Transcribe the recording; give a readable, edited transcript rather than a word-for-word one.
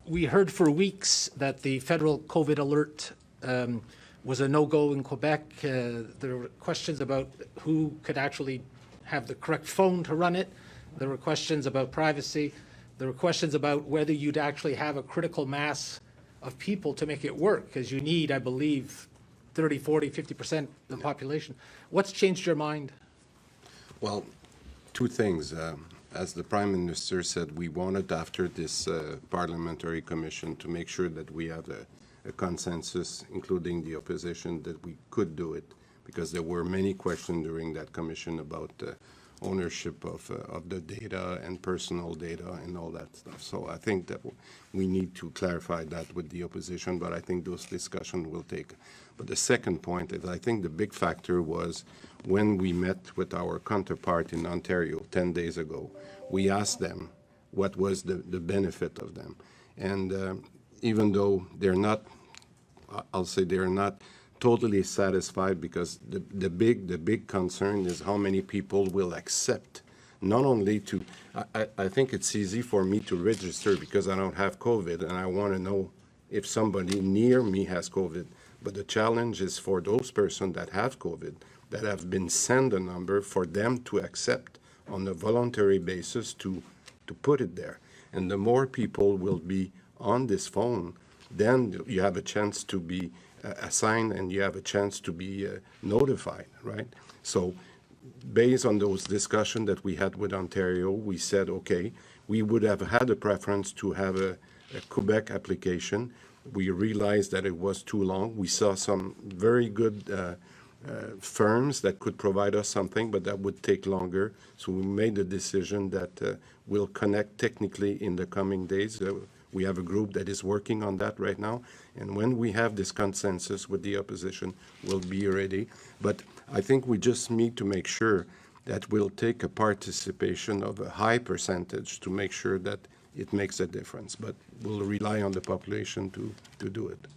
we heard for weeks that the federal COVID alert was a no-go in Quebec. There were questions about who could actually have the correct phone to run it. There were questions about privacy. There were questions about whether you'd actually have a critical mass of people to make it work, because you need, I believe, 30, 40, 50% of the population. What's changed your mind? Well, two things. As the Prime Minister said, we wanted, after this parliamentary commission, to make sure that we have a consensus, including the opposition, that we could do it, because there were many questions during that commission about ownership of the data and personal data and all that stuff. So I think that we need to clarify that with the opposition, but I think those discussions will take. But the second point is, I think the big factor was when we met with our counterpart in Ontario 10 days ago, we asked them what was the benefit of them. And even though they're not, I'll say they're not totally satisfied, because the big concern is how many people will accept, not only to, I think it's easy for me to register because I don't have COVID and I want to know if somebody near me has COVID. But the challenge is for those persons that have COVID, that have been sent a number, for them to accept on a voluntary basis to put it there. And the more people will be on this phone, then you have a chance to be assigned and you have a chance to be notified, right? So based on those discussions that we had with Ontario, we said, okay, we would have had a preference to have a Quebec application. We realized that it was too long. We saw some very good firms that could provide us something, but that would take longer. So we made the decision that we'll connect technically in the coming days. We have a group that is working on that right now. And when we have this consensus with the opposition, we'll be ready. But I think we just need to make sure that we'll take a participation of a high percentage to make sure that it makes a difference. But we'll rely on the population to do it.